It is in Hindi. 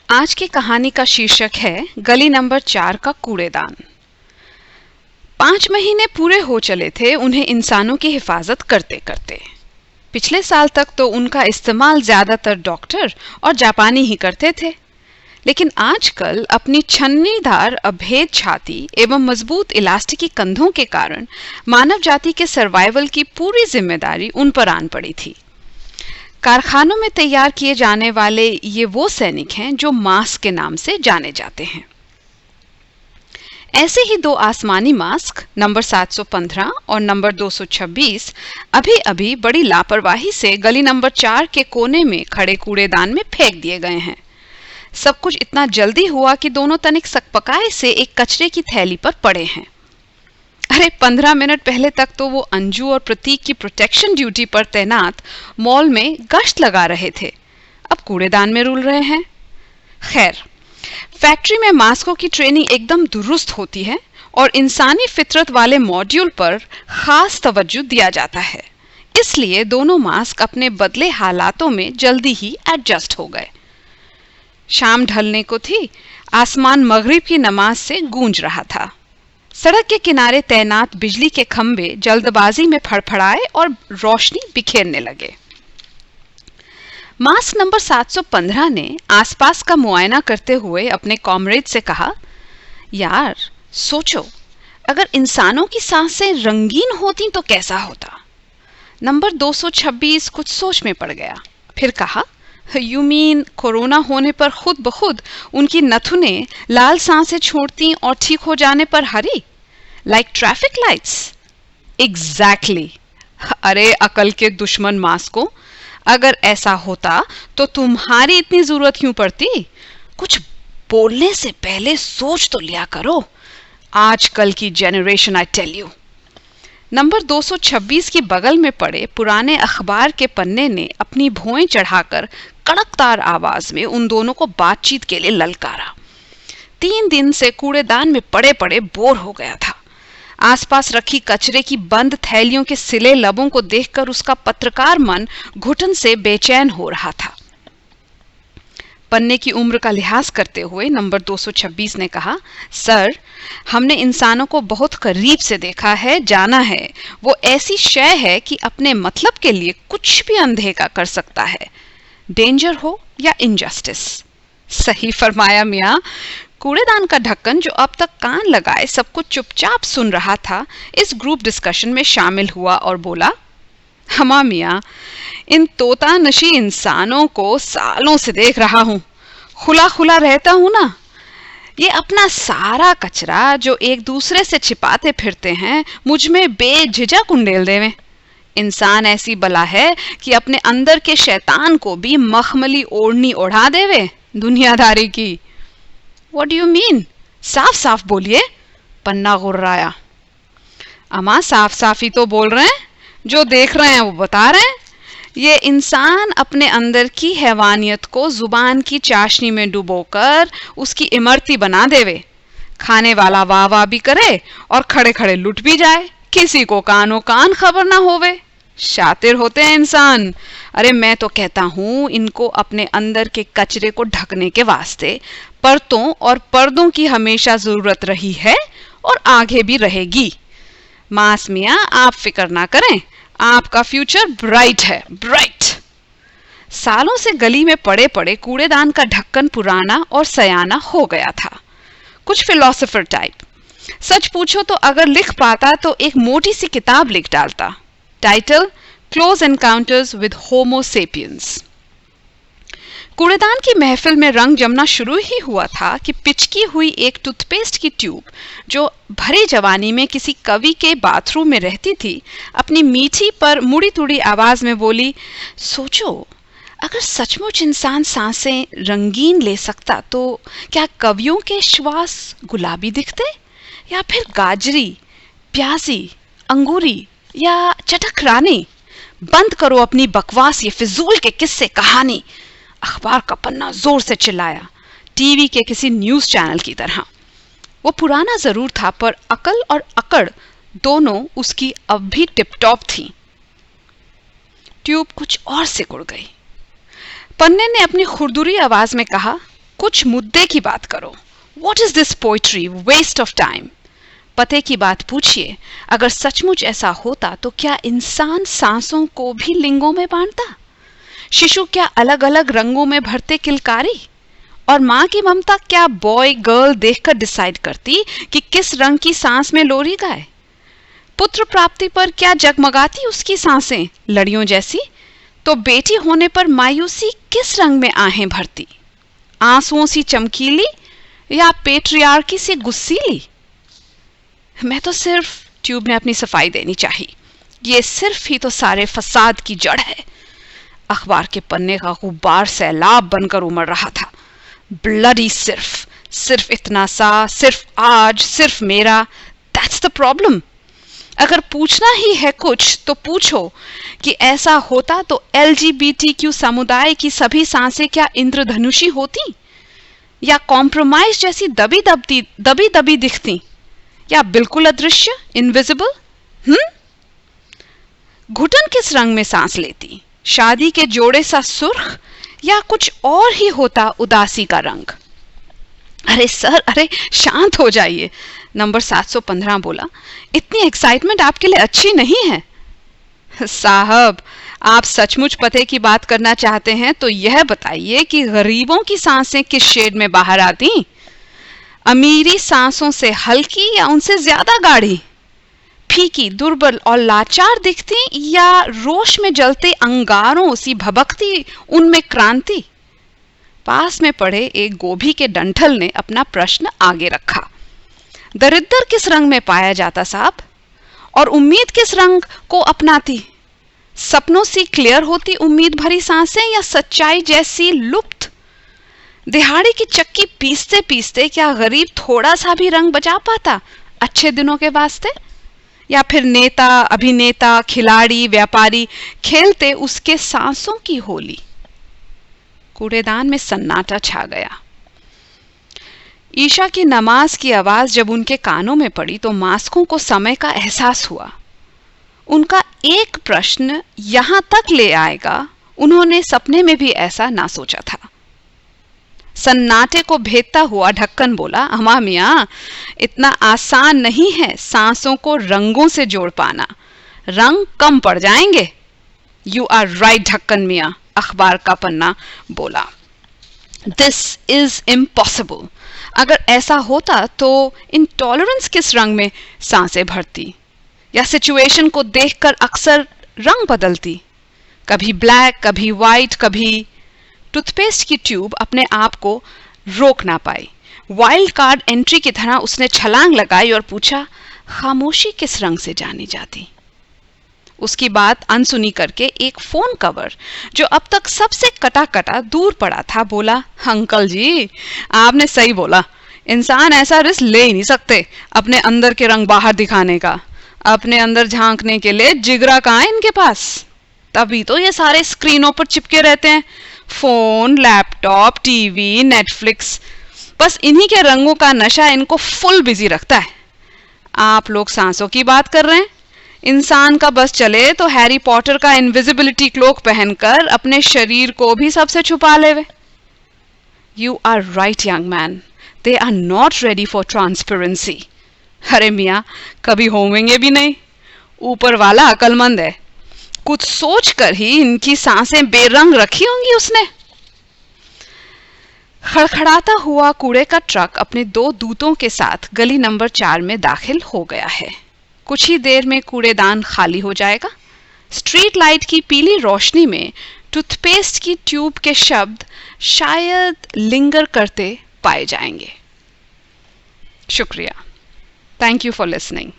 आज की कहानी का शीर्षक है गली नंबर 4 का कूड़ेदान। 5 महीने पूरे हो चले थे उन्हें इंसानों की हिफाजत करते करते। पिछले साल तक तो उनका इस्तेमाल ज्यादातर डॉक्टर और जापानी ही करते थे, लेकिन आजकल अपनी छन्नीदार अभेद छाती एवं मजबूत इलास्टिकी कंधों के कारण मानव जाति के सर्वाइवल की पूरी जिम्मेदारी उन पर आन पड़ी थी। कारखानों में तैयार किए जाने वाले ये वो सैनिक हैं जो मास्क के नाम से जाने जाते हैं। ऐसे ही 2 आसमानी मास्क नंबर 715 और नंबर 226 अभी अभी बड़ी लापरवाही से गली नंबर 4 के कोने में खड़े कूड़ेदान में फेंक दिए गए हैं। सब कुछ इतना जल्दी हुआ कि दोनों तनिक सकपकाए से एक कचरे की थैली पर पड़े हैं। अरे 15 मिनट पहले तक तो वो अंजू और प्रतीक की प्रोटेक्शन ड्यूटी पर तैनात मॉल में गश्त लगा रहे थे, अब कूड़ेदान में रुल रहे हैं। खैर, फैक्ट्री में मास्कों की ट्रेनिंग एकदम दुरुस्त होती है और इंसानी फितरत वाले मॉड्यूल पर खास तवज्जो दिया जाता है, इसलिए दोनों मास्क अपने बदले हालातों में जल्दी ही एडजस्ट हो गए। शाम ढलने को थी, आसमान मगरिब की नमाज से गूंज रहा था। सड़क के किनारे तैनात बिजली के खंभे जल्दबाजी में फड़फड़ाए और रोशनी बिखेरने लगे। मास्क नंबर 715 ने आसपास का मुआयना करते हुए अपने कॉमरेड से कहा, यार सोचो, अगर इंसानों की सांसें रंगीन होती तो कैसा होता। नंबर 226 कुछ सोच में पड़ गया, फिर कहा, यू मीन कोरोना होने पर खुद ब खुद उनकी नथुने लाल सांसें छोड़ती और ठीक हो जाने पर हरी, लाइक ट्रैफिक लाइट्स। एग्जैक्टली। अरे अकल के दुश्मन मास्को, अगर ऐसा होता तो तुम्हारी इतनी जरूरत क्यों पड़ती? कुछ बोलने से पहले सोच तो लिया करो। आजकल की generation, I tell you. Number 226 के बगल में पड़े पुराने अखबार के पन्ने ने अपनी भौएं चढ़ाकर कड़कदार आवाज में उन दोनों को बातचीत के लिए ललकारा। 3 दिन से कूड़ेदान में पड़े पड़े बोर हो गया था। आसपास रखी कचरे की बंद थैलियों के सिले लबों को देखकर उसका पत्रकार मन घुटन से बेचैन हो रहा था। पन्ने की उम्र का लिहाज करते हुए नंबर 226 ने कहा, सर, हमने इंसानों को बहुत करीब से देखा है, जाना है। वो ऐसी शय है कि अपने मतलब के लिए कुछ भी अनदेखा कर सकता है, डेंजर हो या इनजस्टिस। सही फरमाया मियाँ। कूड़ेदान का ढक्कन जो अब तक कान लगाए सब कुछ चुपचाप सुन रहा था, इस ग्रुप डिस्कशन में शामिल हुआ और बोला, हमा मियाँ, इन तोता नशी इंसानों को सालों से देख रहा हूं, खुला खुला रहता हूं ना। ये अपना सारा कचरा जो एक दूसरे से छिपाते फिरते हैं मुझ में बेझिझक उंडेल देवे। इंसान ऐसी बला है कि अपने अंदर के शैतान को भी मखमली ओढ़नी ओढ़ा देवे दुनियादारी की। What do you mean? साफ साफ बोलिए, पन्ना गुर्राया। अम्मा साफ साफ ही तो बोल रहे हैं, जो देख रहे हैं वो बता रहे हैं। ये इंसान अपने अंदर की हैवानियत को जुबान की चाशनी में डुबोकर उसकी इमरती बना देवे। खाने वाला वाह वाह भी करे और खड़े खड़े लुट भी जाए, किसी को कानो कान खबर ना होवे। शातिर होते हैं इंसान। अरे मैं तो कहता हूं, इनको अपने अंदर के कचरे को ढकने के वास्ते परतों और पर्दों की हमेशा जरूरत रही है और आगे भी रहेगी। मास मियाँ, आप फिक्र ना करें, आपका फ्यूचर ब्राइट है, ब्राइट। सालों से गली में पड़े पड़े कूड़ेदान का ढक्कन पुराना और सयाना हो गया था, कुछ फिलोसोफर टाइप। सच पूछो तो अगर लिख पाता तो एक मोटी सी किताब लिख डालता, title close encounters with homo sapiens. कूड़ेदान की महफिल में रंग जमना शुरू ही हुआ था कि पिचकी हुई एक टूथपेस्ट की ट्यूब जो भरी जवानी में किसी कवि के बाथरूम में रहती थी, अपनी मीठी पर मुड़ी तुड़ी आवाज में बोली, सोचो, अगर सचमुच इंसान सांसें रंगीन ले सकता तो क्या कवियों के श्वास गुलाबी दिखते या फिर गाजरी, प्याजी, अंगूरी या चटक रानी? बंद करो अपनी बकवास, ये फिजूल के किस्से कहानी। अखबार का पन्ना जोर से चिल्लाया, टीवी के किसी न्यूज चैनल की तरह। वो पुराना जरूर था पर अकल और अकड़ दोनों उसकी अब भी टिप-टॉप थी। ट्यूब कुछ और सिकुड़ गई। पन्ने ने अपनी खुरदुरी आवाज में कहा, कुछ मुद्दे की बात करो। What is this poetry? Waste of time. पते की बात पूछिए, अगर सचमुच ऐसा होता तो क्या इंसान सांसों को भी लिंगों में बांटता? शिशु क्या अलग अलग रंगों में भरते किलकारी? और माँ की ममता क्या बॉय गर्ल देखकर डिसाइड करती कि किस रंग की सांस में लोरी गाए? पुत्र प्राप्ति पर क्या जगमगाती उसकी सांसें लड़ियों जैसी? तो बेटी होने पर मायूसी किस रंग में आहें भरती? आंसुओं सी चमकीली या पेट्रियार्की से गुस्सीली? मैं तो सिर्फ ट्यूब में अपनी सफाई देनी चाहिए। ये सिर्फ ही तो सारे फसाद की जड़ है। अखबार के पन्ने का गुब्बार सैलाब बनकर उमड़ रहा था। ब्लडी सिर्फ इतना सा, सिर्फ आज, सिर्फ मेरा। That's the problem. अगर पूछना ही है कुछ तो पूछो कि ऐसा होता तो LGBTQ समुदाय की सभी सांसें क्या इंद्रधनुषी होती, या कॉम्प्रोमाइज जैसी दबी दबी दिखती, या बिल्कुल अदृश्य, इनविजिबल? घुटन किस रंग में सांस लेती? शादी के जोड़े सा सुर्ख, या कुछ और ही होता उदासी का रंग? अरे सर, अरे शांत हो जाइए। नंबर 715 बोला, इतनी एक्साइटमेंट आपके लिए अच्छी नहीं है। साहब, आप सचमुच पते की बात करना चाहते हैं तो यह बताइए कि गरीबों की सांसें किस शेड में बाहर आती? अमीरी सांसों से हल्की या उनसे ज्यादा गाढ़ी? फीकी, दुर्बल और लाचार दिखती, या रोश में जलते अंगारों सी भभकती उनमें क्रांति? पास में पड़े एक गोभी के डंठल ने अपना प्रश्न आगे रखा। दरिद्र किस रंग में पाया जाता साहब? और उम्मीद किस रंग को अपनाती? सपनों सी क्लियर होती उम्मीद भरी सांसें, या सच्चाई जैसी लुप्त? दिहाड़ी की चक्की पीसते पीसते क्या गरीब थोड़ा सा भी रंग बचा पाता अच्छे दिनों के वास्ते? या फिर नेता, अभिनेता, खिलाड़ी, व्यापारी खेलते उसके सांसों की होली? कूड़ेदान में सन्नाटा छा गया। ईशा की नमाज की आवाज जब उनके कानों में पड़ी तो मास्कों को समय का एहसास हुआ। उनका एक प्रश्न यहां तक ले आएगा, उन्होंने सपने में भी ऐसा ना सोचा था। सन्नाटे को भेदता हुआ ढक्कन बोला, अम्मा मियां, इतना आसान नहीं है सांसों को रंगों से जोड़ पाना। रंग कम पड़ जाएंगे। यू आर राइट ढक्कन मियां, अखबार का पन्ना बोला। This is impossible. अगर ऐसा होता तो इंटॉलरेंस किस रंग में सांसें भरती? या सिचुएशन को देखकर अक्सर रंग बदलती, कभी ब्लैक, कभी व्हाइट, कभी। टूथपेस्ट की ट्यूब अपने आप को रोक ना पाई। वाइल्ड कार्ड एंट्री की तरह उसने छलांग लगाई और पूछा, खामोशी किस रंग से जानी जाती? उसकी बात अनसुनी करके एक फोन कवर जो अब तक सबसे कटा कटा दूर पड़ा था बोला, अंकल जी, आपने सही बोला। इंसान ऐसा रिस्क ले ही नहीं सकते अपने अंदर के रंग बाहर दिखाने का। अपने अंदर झांकने के लिए जिगरा कहाँ है इनके पास? तभी तो ये सारे स्क्रीनों पर चिपके रहते हैं। फोन, लैपटॉप, टीवी, नेटफ्लिक्स, बस इन्हीं के रंगों का नशा इनको फुल बिजी रखता है। आप लोग सांसों की बात कर रहे हैं। इंसान का बस चले तो हैरी पॉटर का इनविजिबिलिटी क्लोक पहनकर अपने शरीर को भी सबसे छुपा लेवे। You are right young man, they are not ready for transparency. अरे मियाँ, कभी होंगे भी नहीं। ऊपर वाला अकलमंद है, कुछ सोच कर ही इनकी सांसें बेरंग रखी होंगी उसने। खड़खड़ाता हुआ कूड़े का ट्रक अपने 2 दूतों के साथ गली नंबर 4 में दाखिल हो गया है। कुछ ही देर में कूड़ेदान खाली हो जाएगा। स्ट्रीट लाइट की पीली रोशनी में टूथपेस्ट की ट्यूब के शब्द शायद लिंगर करते पाए जाएंगे। शुक्रिया। Thank you for listening.